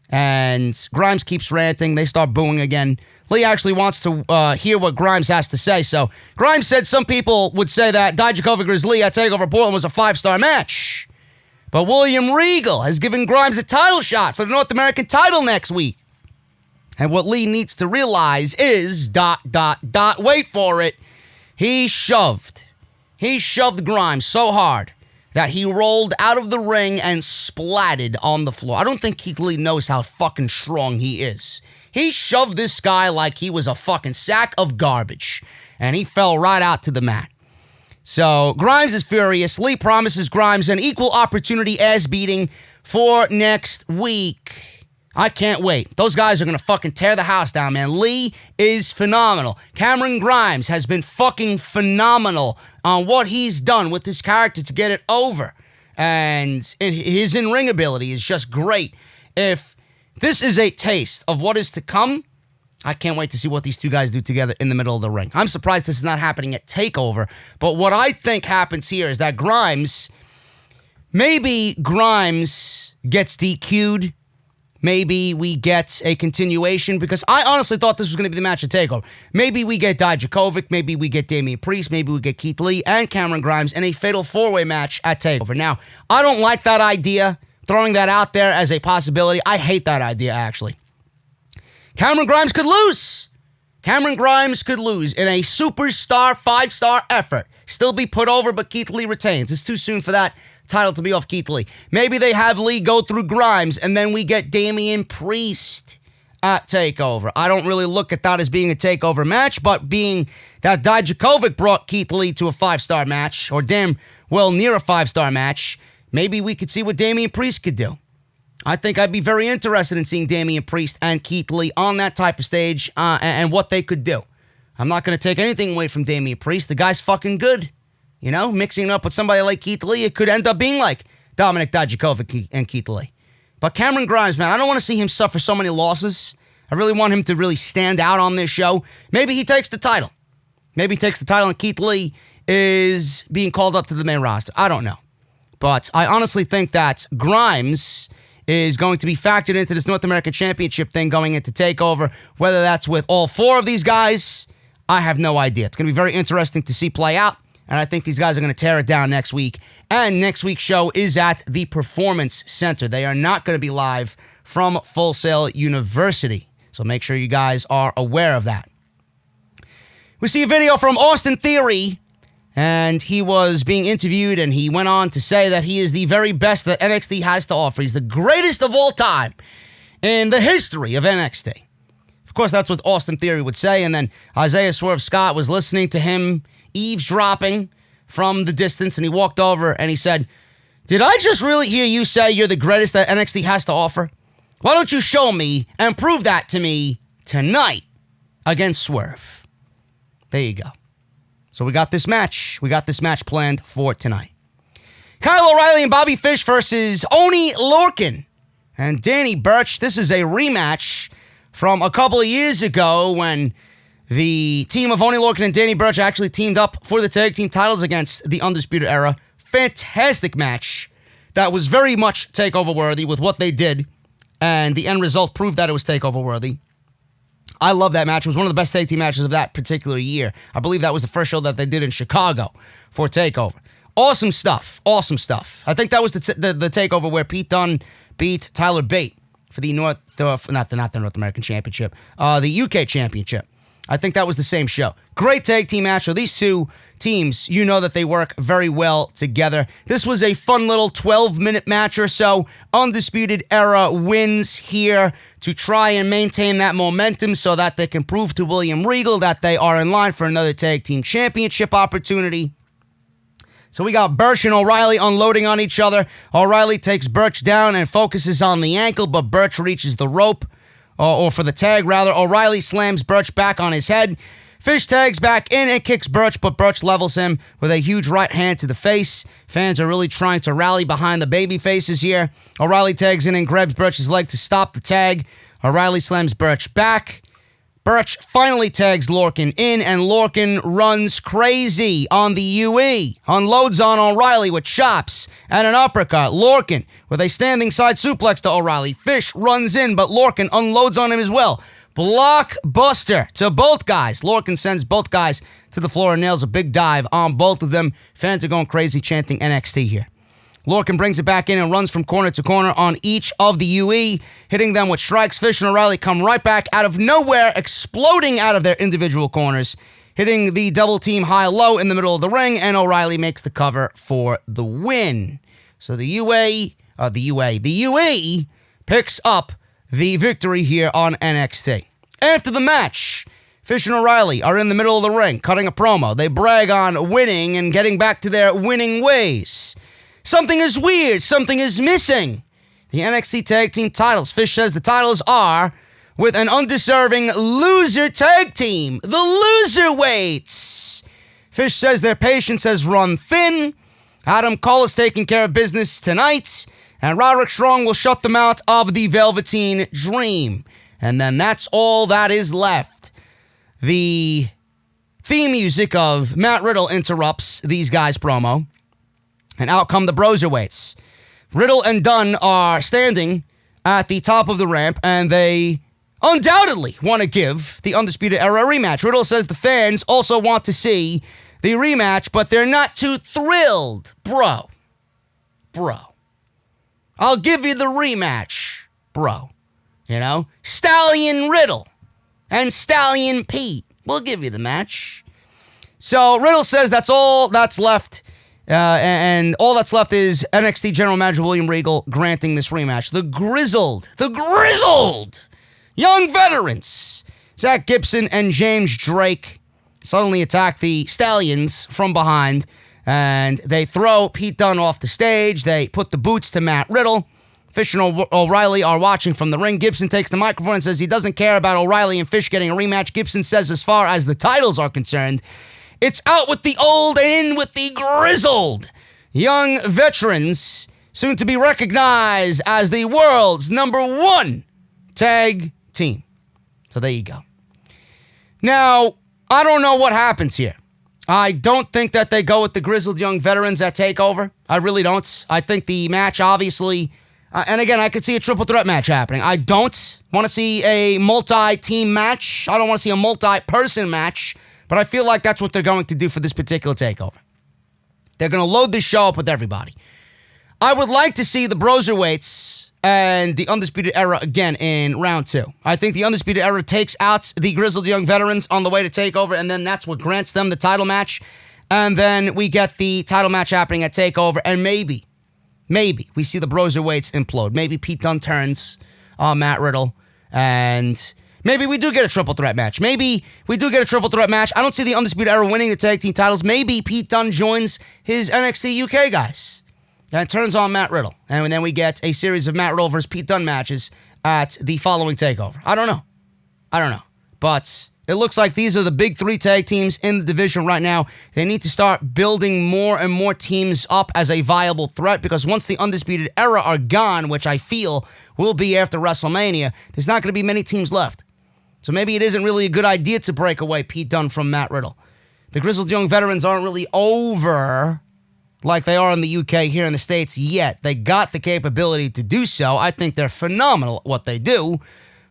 And Grimes keeps ranting. They start booing again. Lee actually wants to hear what Grimes has to say. So Grimes said some people would say that Dijakovic vs. Lee at TakeOver Portland was a 5-star match. But William Regal has given Grimes a title shot for the North American title next week. And what Lee needs to realize is, wait for it, he shoved Grimes so hard that he rolled out of the ring and splatted on the floor. I don't think Keith Lee knows how fucking strong he is. He shoved this guy like he was a fucking sack of garbage, and he fell right out to the mat. So Grimes is furious. Lee promises Grimes an equal opportunity ass beating for next week. I can't wait. Those guys are going to fucking tear the house down, man. Lee is phenomenal. Cameron Grimes has been fucking phenomenal on what he's done with his character to get it over. And his in-ring ability is just great. If this is a taste of what is to come, I can't wait to see what these two guys do together in the middle of the ring. I'm surprised this is not happening at TakeOver. But what I think happens here is that maybe Grimes gets DQ'd. Maybe we get a continuation, because I honestly thought this was going to be the match at TakeOver. Maybe we get Dijakovic, maybe we get Damian Priest, maybe we get Keith Lee and Cameron Grimes in a fatal four-way match at TakeOver. Now, I don't like that idea, throwing that out there as a possibility. I hate that idea, actually. Cameron Grimes could lose. Cameron Grimes could lose in a superstar, 5-star effort. Still be put over, but Keith Lee retains. It's too soon for that title to be off Keith Lee. Maybe they have Lee go through Grimes, and then we get Damian Priest at TakeOver. I don't really look at that as being a TakeOver match, but being that Dijakovic brought Keith Lee to a 5-star match, or damn well near a 5-star match, maybe we could see what Damian Priest could do. I think I'd be very interested in seeing Damian Priest and Keith Lee on that type of stage and what they could do. I'm not going to take anything away from Damian Priest. The guy's fucking good. You know, mixing it up with somebody like Keith Lee, it could end up being like Dominic Dijakovic and Keith Lee. But Cameron Grimes, man, I don't want to see him suffer so many losses. I really want him to really stand out on this show. Maybe he takes the title. Maybe he takes the title and Keith Lee is being called up to the main roster. I don't know. But I honestly think that Grimes is going to be factored into this North American Championship thing going into TakeOver. Whether that's with all 4 of these guys, I have no idea. It's going to be very interesting to see play out. And I think these guys are going to tear it down next week. And next week's show is at the Performance Center. They are not going to be live from Full Sail University. So make sure you guys are aware of that. We see a video from Austin Theory, and he was being interviewed, and he went on to say that he is the very best that NXT has to offer. He's the greatest of all time in the history of NXT. Of course, that's what Austin Theory would say. And then Isaiah Swerve Scott was listening to him eavesdropping from the distance, and he walked over and he said, "Did I just really hear you say you're the greatest that NXT has to offer? Why don't you show me and prove that to me tonight against Swerve?" There you go. So we got this match. We got this match planned for tonight. Kyle O'Reilly and Bobby Fish versus Oney Lorcan and Danny Burch. This is a rematch from a couple of years ago when the team of Oney, Lorcan, and Danny Burch actually teamed up for the tag team titles against the Undisputed Era. Fantastic match that was very much takeover worthy with what they did, and the end result proved that it was takeover worthy. I love that match. It was one of the best tag team matches of that particular year. I believe that was the first show that they did in Chicago for TakeOver. Awesome stuff. Awesome stuff. I think that was the TakeOver where Pete Dunne beat Tyler Bate for the not the North American Championship, the UK Championship. I think that was the same show. Great tag team match. So these two teams, you know that they work very well together. This was a fun little 12-minute match or so. Undisputed Era wins here to try and maintain that momentum so that they can prove to William Regal that they are in line for another tag team championship opportunity. So we got Burch and O'Reilly unloading on each other. O'Reilly takes Burch down and focuses on the ankle, but Burch reaches the rope, or for the tag, rather. O'Reilly slams Burch back on his head. Fish tags back in and kicks Burch, but Burch levels him with a huge right hand to the face. Fans are really trying to rally behind the baby faces here. O'Reilly tags in and grabs Burch's leg to stop the tag. O'Reilly slams Burch back. Burch finally tags Lorcan in, and Lorcan runs crazy on the UE. Unloads on O'Reilly with chops and an uppercut. Lorcan with a standing side suplex to O'Reilly. Fish runs in, but Lorcan unloads on him as well. Blockbuster to both guys. Lorcan sends both guys to the floor and nails a big dive on both of them. Fans are going crazy chanting NXT here. Lorcan brings it back in and runs from corner to corner on each of the UE, hitting them with strikes. Fish and O'Reilly come right back out of nowhere, exploding out of their individual corners, hitting the double team high-low in the middle of the ring, and O'Reilly makes the cover for the win. So the UE picks up the victory here on NXT. After the match, Fish and O'Reilly are in the middle of the ring, cutting a promo. They brag on winning and getting back to their winning ways. Something is weird. Something is missing. The NXT Tag Team titles. Fish says the titles are with an undeserving loser tag team, the Loserweights. Fish says their patience has run thin. Adam Cole is taking care of business tonight, and Roderick Strong will shut them out of the Velveteen Dream. And then that's all that is left. The theme music of Matt Riddle interrupts these guys' promo. And out come the Broserweights. Riddle and Dunn are standing at the top of the ramp, and they undoubtedly want to give the Undisputed Era a rematch. Riddle says the fans also want to see the rematch, but they're not too thrilled. Bro. I'll give you the rematch, bro. You know? Stallion Riddle and Stallion Pete. We'll give you the match. So Riddle says that's all that's left. And all that's left is NXT General Manager William Regal granting this rematch. The grizzled young veterans, Zach Gibson and James Drake, suddenly attack the Stallions from behind, and they throw Pete Dunne off the stage. They put the boots to Matt Riddle. Fish and O'Reilly are watching from the ring. Gibson takes the microphone and says he doesn't care about O'Reilly and Fish getting a rematch. Gibson says as far as the titles are concerned, it's out with the old and in with the grizzled. Young veterans, soon to be recognized as the world's #1 tag team. So there you go. Now, I don't know what happens here. I don't think that they go with the grizzled young veterans at TakeOver. I really don't. I think the match, obviously, and again, I could see a triple threat match happening. I don't want to see a multi-team match. I don't want to see a multi-person match. But I feel like that's what they're going to do for this particular TakeOver. They're going to load this show up with everybody. I would like to see the Broserweights and the Undisputed Era again in round 2. I think the Undisputed Era takes out the grizzled young veterans on the way to TakeOver, and then that's what grants them the title match. And then we get the title match happening at TakeOver, and maybe we see the Broserweights implode. Maybe Pete Dunne turns on Matt Riddle, and maybe we do get a triple threat match. I don't see the Undisputed Era winning the tag team titles. Maybe Pete Dunne joins his NXT UK guys and turns on Matt Riddle. And then we get a series of Matt Riddle versus Pete Dunne matches at the following TakeOver. I don't know. But it looks like these are the big 3 tag teams in the division right now. They need to start building more and more teams up as a viable threat, because once the Undisputed Era are gone, which I feel will be after WrestleMania, there's not going to be many teams left. So maybe it isn't really a good idea to break away Pete Dunne from Matt Riddle. The grizzled young veterans aren't really over like they are in the UK here in the States yet. They got the capability to do so. I think they're phenomenal at what they do,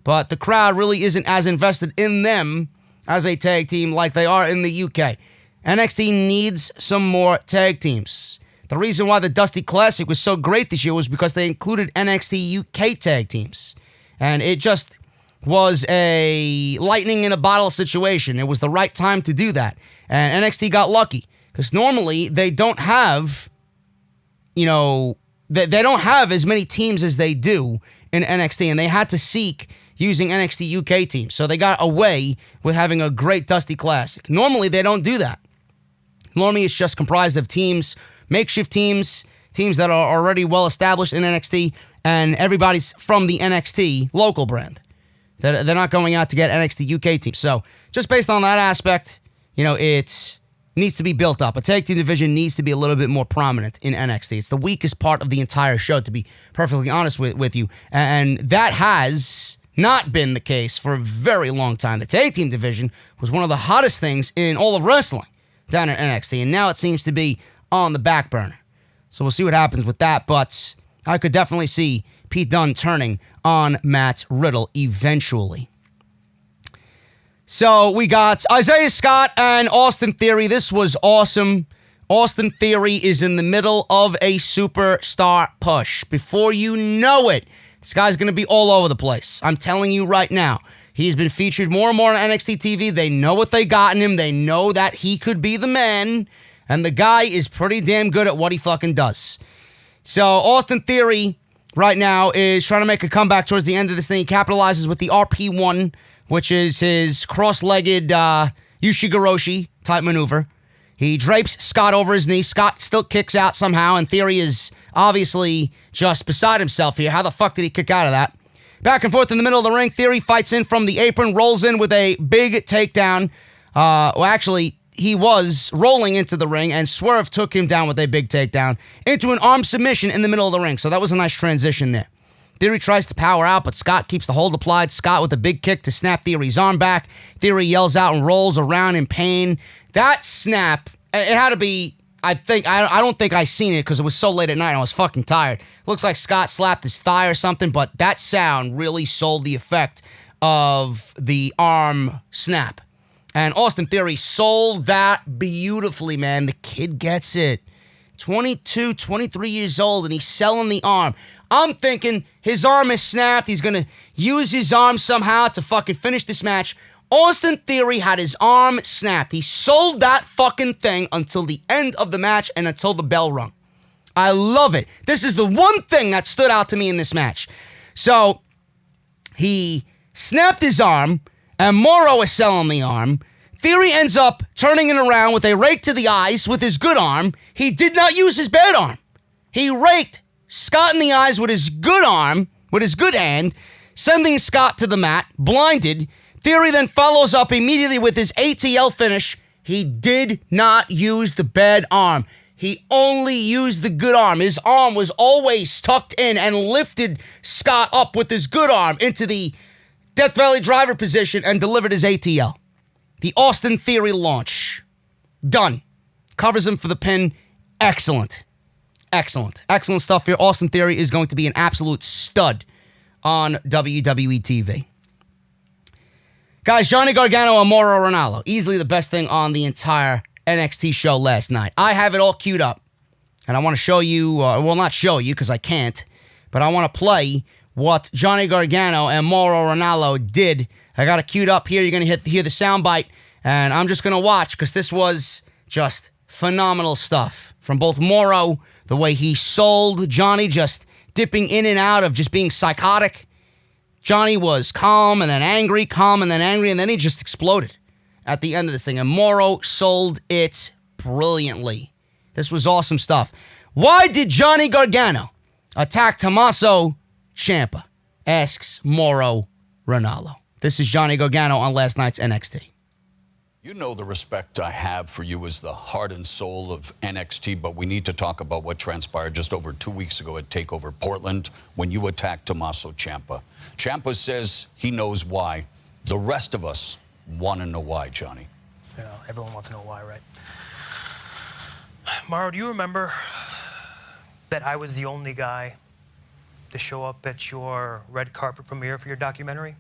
but the crowd really isn't as invested in them as a tag team like they are in the UK. NXT needs some more tag teams. The reason why the Dusty Classic was so great this year was because they included NXT UK tag teams. And it just was a lightning in a bottle situation. It was the right time to do that. And NXT got lucky because normally they don't have, they don't have as many teams as they do in NXT. And they had to seek using NXT UK teams. So they got away with having a great Dusty Classic. Normally they don't do that. Normally it's just comprised of teams, makeshift teams that are already well established in NXT, and everybody's from the NXT local brand. They're not going out to get NXT UK teams. So just based on that aspect, it needs to be built up. A tag team division needs to be a little bit more prominent in NXT. It's the weakest part of the entire show, to be perfectly honest with you. And that has not been the case for a very long time. The tag team division was one of the hottest things in all of wrestling down in NXT, and now it seems to be on the back burner. So we'll see what happens with that, but I could definitely see Pete Dunne turning on Matt Riddle eventually. So we got Isaiah Scott and Austin Theory. This was awesome. Austin Theory is in the middle of a superstar push. Before you know it, this guy's going to be all over the place. I'm telling you right now. He's been featured more and more on NXT TV. They know what they got in him. They know that he could be the man. And the guy is pretty damn good at what he fucking does. So Austin Theory right now is trying to make a comeback towards the end of this thing. He capitalizes with the RP1, which is his cross-legged Ushigoroshi type maneuver. He drapes Scott over his knee. Scott still kicks out somehow, and Theory is obviously just beside himself here. How the fuck did he kick out of that? Back and forth in the middle of the ring. Theory fights in from the apron, rolls in with a big takedown. He was rolling into the ring, and Swerve took him down with a big takedown into an arm submission in the middle of the ring. So that was a nice transition there. Theory tries to power out, but Scott keeps the hold applied. Scott with a big kick to snap Theory's arm back. Theory yells out and rolls around in pain. That snap, it had to be, I don't think I seen it because it was so late at night and I was fucking tired. Looks like Scott slapped his thigh or something, but that sound really sold the effect of the arm snap. And Austin Theory sold that beautifully, man. The kid gets it. 22, 23 years old, and he's selling the arm. I'm thinking his arm is snapped. He's going to use his arm somehow to fucking finish this match. Austin Theory had his arm snapped. He sold that fucking thing until the end of the match and until the bell rung. I love it. This is the one thing that stood out to me in this match. So, he snapped his arm, and Mauro is selling the arm. Theory ends up turning it around with a rake to the eyes with his good arm. He did not use his bad arm. He raked Scott in the eyes with his good arm, with his good hand, sending Scott to the mat, blinded. Theory then follows up immediately with his ATL finish. He did not use the bad arm. He only used the good arm. His arm was always tucked in and lifted Scott up with his good arm into the Death Valley driver position and delivered his ATL. The Austin Theory launch. Done. Covers him for the pin. Excellent. Excellent. Excellent stuff here. Austin Theory is going to be an absolute stud on WWE TV. Guys, Johnny Gargano and Mauro Ranallo. Easily the best thing on the entire NXT show last night. I have it all queued up. And I want to show you, not show you because I can't, but I want to play what Johnny Gargano and Mauro Ranallo did. I got it queued up here. You're going to hear the soundbite. And I'm just going to watch because this was just phenomenal stuff. From both Mauro, the way he sold Johnny, just dipping in and out of just being psychotic. Johnny was calm and then angry, and then he just exploded at the end of this thing. And Mauro sold it brilliantly. This was awesome stuff. Why did Johnny Gargano attack Tommaso Ciampa? Asks Mauro Ranallo. This is Johnny Gargano on last night's NXT. You know the respect I have for you as the heart and soul of NXT, but we need to talk about what transpired just over 2 weeks ago at TakeOver Portland when you attacked Tommaso Ciampa. Ciampa says he knows why. The rest of us want to know why, Johnny. Yeah, everyone wants to know why, right? Mauro, do you remember that I was the only guy to show up at your red carpet premiere for your documentary?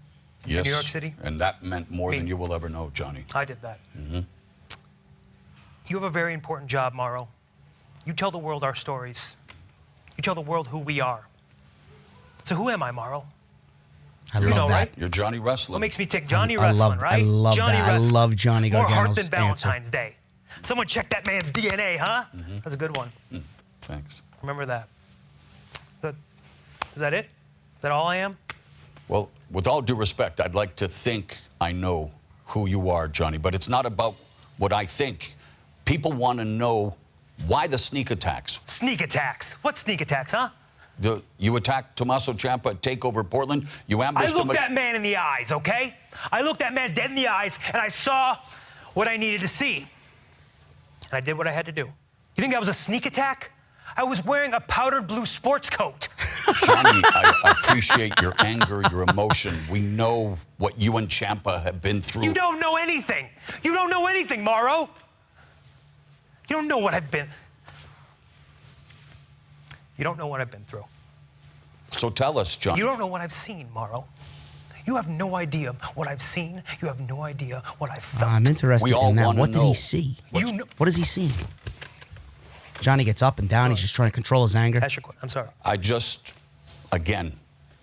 Yes, in New York City? And that meant more than you will ever know, Johnny. I did that. Mm-hmm. You have a very important job, Mauro. You tell the world our stories. You tell the world who we are. So who am I, Mauro? I love that. Right? You're Johnny Wrestling. What makes me tick? Johnny Wrestling, right? I love Johnny that. Wrestling. I love Johnny Gargano's More heart than answer. Valentine's Day. Someone check that man's DNA, huh? Mm-hmm. That's a good one. Thanks. Remember that. Is that it? Is that all I am? Well, with all due respect, I'd like to think I know who you are, Johnny, but it's not about what I think. People want to know why the sneak attacks. Sneak attacks? What sneak attacks, huh? You attacked Tommaso Ciampa at TakeOver Portland. You ambushed him. I looked that man in the eyes, okay? I looked that man dead in the eyes, and I saw what I needed to see. And I did what I had to do. You think that was a sneak attack? I was wearing a powdered blue sports coat. Johnny, I appreciate your anger, your emotion. We know what you and Ciampa have been through. You don't know anything. You don't know anything, Mauro. You don't know what I've been. You don't know what I've been through. So tell us, Johnny. You don't know what I've seen, Mauro. You have no idea what I've seen. You have no idea what I've felt. I'm interested in that. What did he see? You know. What does he see? Johnny gets up and down. He's just trying to control his anger. I'm sorry. Again,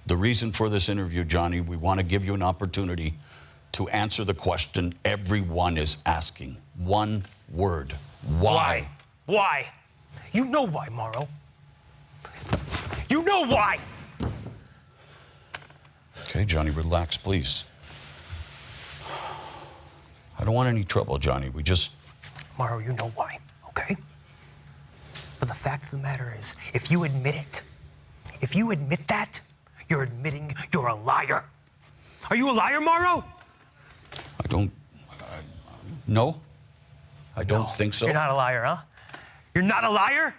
the reason for this interview, Johnny, we want to give you an opportunity to answer the question everyone is asking. One word. Why? Why? You know why, Mauro. You know why. Okay, Johnny, relax, please. I don't want any trouble, Johnny. Mauro, you know why, okay? But the fact of the matter is, if you admit it, if you admit that, you're admitting you're a liar. Are you a liar, Mauro? No. I don't think so. You're not a liar, huh? You're not a liar?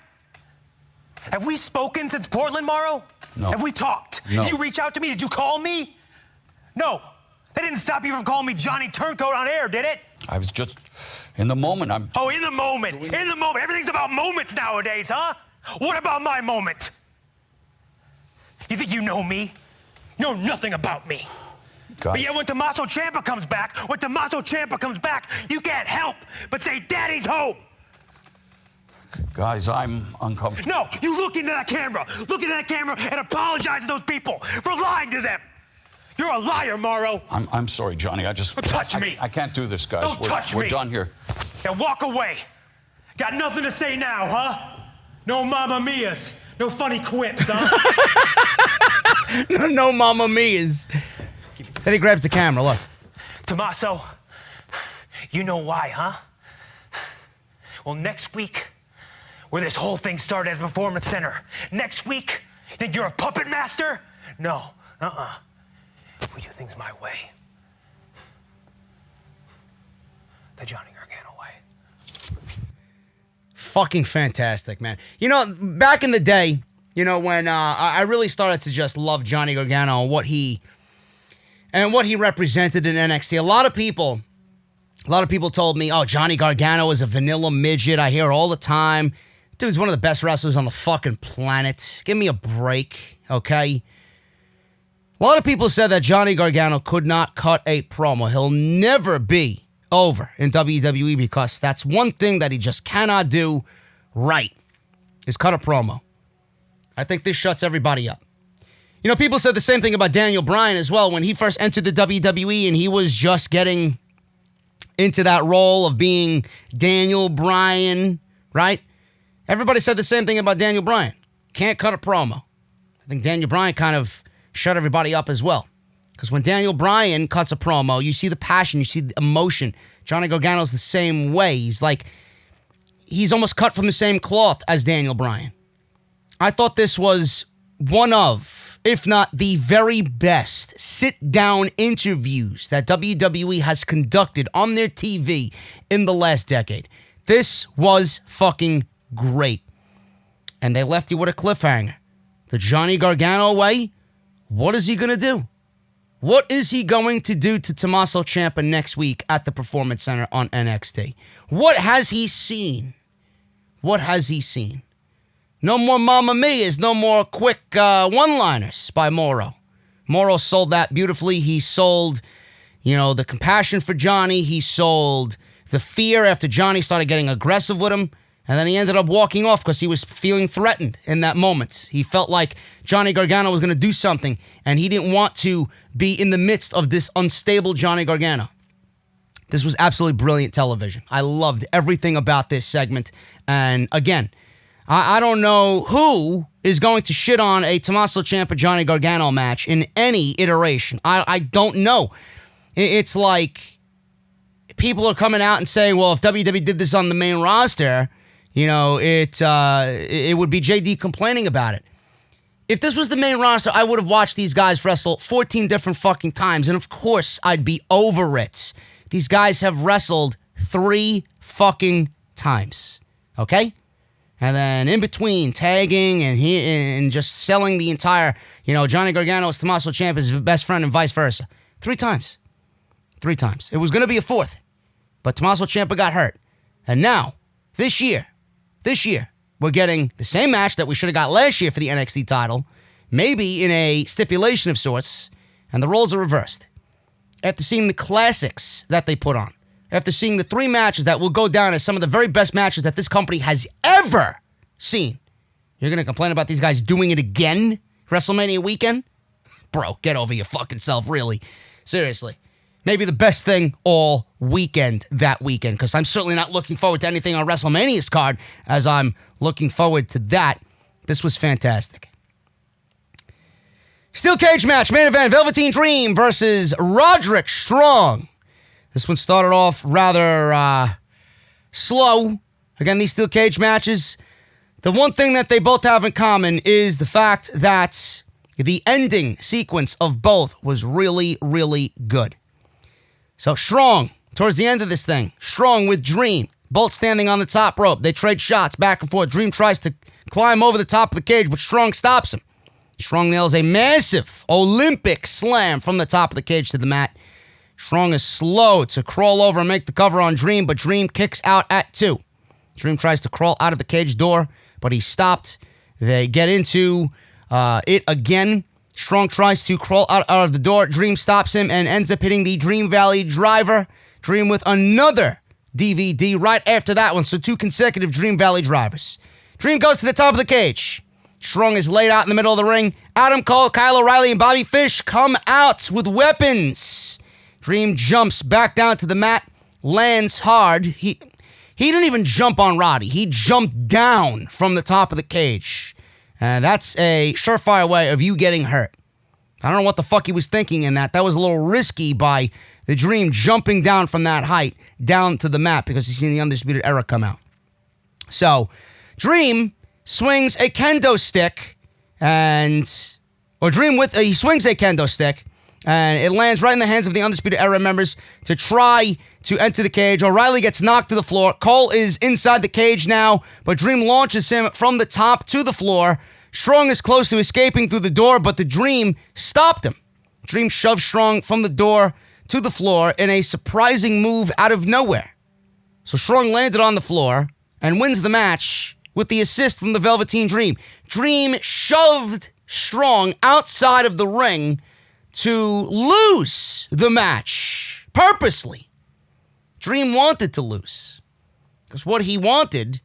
Have we spoken since Portland, Mauro? No. Have we talked? No. Did you reach out to me? Did you call me? No. That didn't stop you from calling me Johnny Turncoat on air, did it? I was just, in the moment, Oh, in the moment. In the moment. Everything's about moments nowadays, huh? What about my moment? You think you know me? You know nothing about me. God. But yet when Tommaso Ciampa comes back, you can't help but say, Daddy's home. Guys, I'm uncomfortable. No, you look into that camera. Look into that camera and apologize to those people for lying to them. You're a liar, Mauro. I'm sorry, Johnny. Don't touch me. I can't do this, guys. Don't touch me. We're done here. Now walk away. Got nothing to say now, huh? No mamma mias. No funny quips, huh? No mamma mias. Then he grabs the camera, look. Tommaso, you know why, huh? Well, next week, where this whole thing started at the Performance Center, next week, you think you're a puppet master? No, we do things my way. The Johnny Gargano way. Fucking fantastic, man. You know, back in the day, you know, when I really started to just love Johnny Gargano and what he represented in NXT. A lot of people told me, oh, Johnny Gargano is a vanilla midget. I hear it all the time. Dude's one of the best wrestlers on the fucking planet. Give me a break, okay? A lot of people said that Johnny Gargano could not cut a promo. He'll never be over in WWE because that's one thing that he just cannot do right, is cut a promo. I think this shuts everybody up. You know, people said the same thing about Daniel Bryan as well when he first entered the WWE and he was just getting into that role of being Daniel Bryan, right? Everybody said the same thing about Daniel Bryan. Can't cut a promo. I think Daniel Bryan kind of shut everybody up as well. Because when Daniel Bryan cuts a promo, you see the passion, you see the emotion. Johnny Gargano's the same way. He's almost cut from the same cloth as Daniel Bryan. I thought this was one of if not the very best sit-down interviews that WWE has conducted on their TV in the last decade. This was fucking great. And they left you with a cliffhanger. The Johnny Gargano way, what is he going to do? What is he going to do to Tommaso Ciampa next week at the Performance Center on NXT? What has he seen? What has he seen? No more Mamma Mia's, no more quick one-liners by Mauro. Mauro sold that beautifully. He sold, the compassion for Johnny. He sold the fear after Johnny started getting aggressive with him. And then he ended up walking off because he was feeling threatened in that moment. He felt like Johnny Gargano was going to do something, and he didn't want to be in the midst of this unstable Johnny Gargano. This was absolutely brilliant television. I loved everything about this segment. And again, I don't know who is going to shit on a Tommaso Ciampa Johnny Gargano match in any iteration. I don't know. It's like people are coming out and saying, well, if WWE did this on the main roster, it would be JD complaining about it. If this was the main roster, I would have watched these guys wrestle 14 different fucking times, and of course, I'd be over it. These guys have wrestled 3 fucking times, okay? And then in between, tagging and just selling the entire, Johnny Gargano is Tommaso Ciampa's best friend and vice versa. 3 times. 3 times. It was going to be a 4th, but Tommaso Ciampa got hurt. And now, this year, we're getting the same match that we should have got last year for the NXT title, maybe in a stipulation of sorts, and the roles are reversed. After seeing the classics that they put on, after seeing the 3 matches that will go down as some of the very best matches that this company has ever seen, you're going to complain about these guys doing it again WrestleMania weekend? Bro, get over your fucking self, really. Seriously. Maybe the best thing all weekend that weekend, because I'm certainly not looking forward to anything on WrestleMania's card as I'm looking forward to that. This was fantastic. Steel cage match, main event, Velveteen Dream versus Roderick Strong. This one started off rather slow. Again, these steel cage matches, the one thing that they both have in common is the fact that the ending sequence of both was really, really good. So Strong, towards the end of this thing, Strong with Dream, both standing on the top rope. They trade shots back and forth. Dream tries to climb over the top of the cage, but Strong stops him. Strong nails a massive Olympic slam from the top of the cage to the mat. Strong is slow to crawl over and make the cover on Dream, but Dream kicks out at 2. Dream tries to crawl out of the cage door, but he's stopped. They get into it again. Strong tries to crawl out of the door. Dream stops him and ends up hitting the Dream Valley driver. Dream with another DVD right after that one. So 2 consecutive Dream Valley drivers. Dream goes to the top of the cage. Strong is laid out in the middle of the ring. Adam Cole, Kyle O'Reilly, and Bobby Fish come out with weapons. Dream jumps back down to the mat, lands hard. He didn't even jump on Roddy. He jumped down from the top of the cage. And that's a surefire way of you getting hurt. I don't know what the fuck he was thinking in that. That was a little risky by the Dream jumping down from that height down to the mat because he's seen the Undisputed Era come out. So, Dream swings a kendo stick he swings a kendo stick and it lands right in the hands of the Undisputed Era members to try to enter the cage. O'Reilly gets knocked to the floor. Cole is inside the cage now, but Dream launches him from the top to the floor. Strong is close to escaping through the door, but the Dream stopped him. Dream shoves Strong from the door to the floor in a surprising move out of nowhere. So Strong landed on the floor and wins the match with the assist from the Velveteen Dream. Dream shoved Strong outside of the ring to lose the match purposely. Dream wanted to lose because what he wanted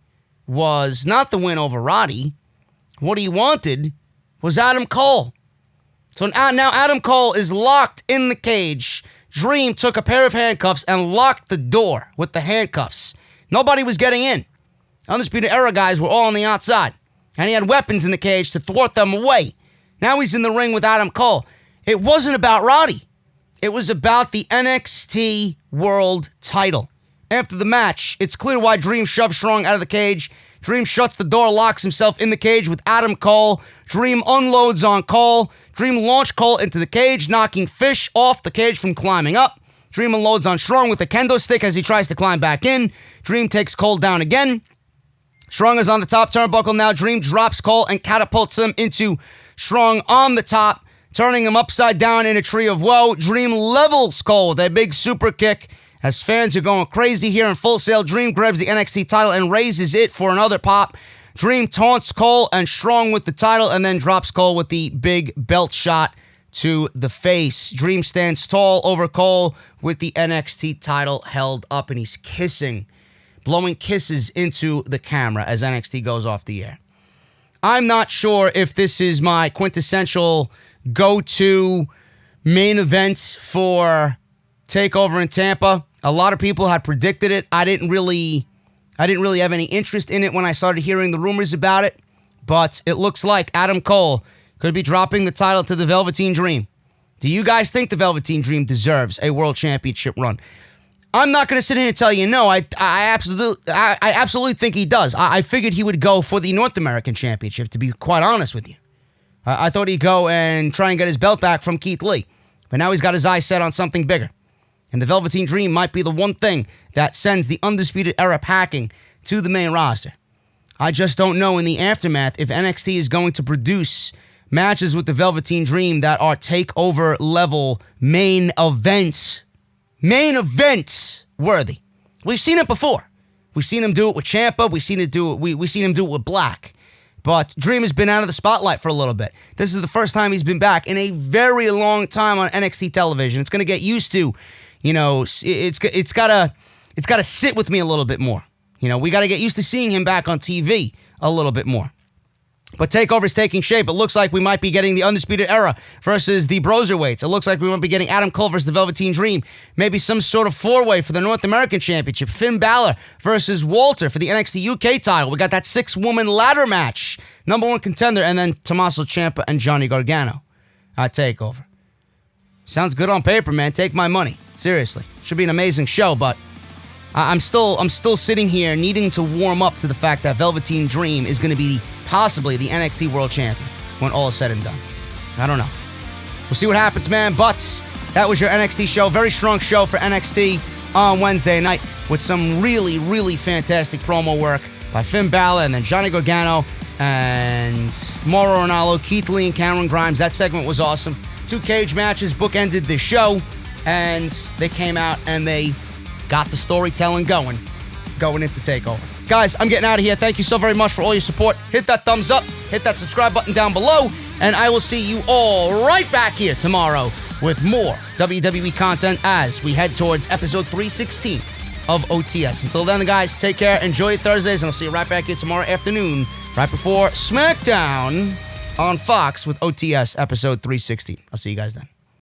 was not the win over Roddy. What he wanted was Adam Cole. So now Adam Cole is locked in the cage. Dream took a pair of handcuffs and locked the door with the handcuffs. Nobody was getting in. Undisputed Era guys were all on the outside. And he had weapons in the cage to thwart them away. Now he's in the ring with Adam Cole. It wasn't about Roddy. It was about the NXT World title. After the match, it's clear why Dream shoved Strong out of the cage. Dream shuts the door, locks himself in the cage with Adam Cole. Dream unloads on Cole. Dream launched Cole into the cage, knocking Fish off the cage from climbing up. Dream unloads on Strong with a kendo stick as he tries to climb back in. Dream takes Cole down again. Strong is on the top turnbuckle now. Dream drops Cole and catapults him into Strong on the top, turning him upside down in a tree of woe. Dream levels Cole with a big super kick. As fans are going crazy here in Full Sail, Dream grabs the NXT title and raises it for another pop. Dream taunts Cole and Strong with the title and then drops Cole with the big belt shot to the face. Dream stands tall over Cole with the NXT title held up, and he's blowing kisses into the camera as NXT goes off the air. I'm not sure if this is my quintessential go-to main event for TakeOver in Tampa. A lot of people had predicted it. I didn't really have any interest in it when I started hearing the rumors about it, but it looks like Adam Cole could be dropping the title to the Velveteen Dream. Do you guys think the Velveteen Dream deserves a world championship run? I'm not going to sit here and tell you no. I absolutely think he does. I figured he would go for the North American Championship, to be quite honest with you. I thought he'd go and try and get his belt back from Keith Lee, but now he's got his eyes set on something bigger. And the Velveteen Dream might be the one thing that sends the Undisputed Era packing to the main roster. I just don't know in the aftermath if NXT is going to produce matches with the Velveteen Dream that are takeover level main events worthy. We've seen it before. We've seen him do it with Ciampa. We've seen him do it with Black. But Dream has been out of the spotlight for a little bit. This is the first time he's been back in a very long time on NXT television. It's going to get used to, it's got to sit with me a little bit more. We got to get used to seeing him back on TV a little bit more. But TakeOver's taking shape. It looks like we might be getting the Undisputed Era versus the Broserweights. It looks like we might be getting Adam Cole versus the Velveteen Dream. Maybe some sort of four-way for the North American Championship. Finn Balor versus Walter for the NXT UK title. We got that 6-woman ladder match. Number one contender. And then Tommaso Ciampa and Johnny Gargano at TakeOver. Sounds good on paper, man. Take my money. Seriously. Should be an amazing show, but I'm still sitting here needing to warm up to the fact that Velveteen Dream is going to be possibly the NXT World Champion when all is said and done. I don't know. We'll see what happens, man. But that was your NXT show. Very strong show for NXT on Wednesday night with some really, really fantastic promo work by Finn Balor and then Johnny Gargano and Mauro Ranallo, Keith Lee and Cameron Grimes. That segment was awesome. 2 cage matches bookended the show, and they came out and they got the storytelling going into TakeOver. Guys, I'm getting out of here. Thank you so very much for all your support. Hit that thumbs up. Hit that subscribe button down below. And I will see you all right back here tomorrow with more WWE content as we head towards episode 316 of OTS. Until then, guys, take care. Enjoy your Thursdays. And I'll see you right back here tomorrow afternoon, right before SmackDown on Fox with OTS episode 316. I'll see you guys then.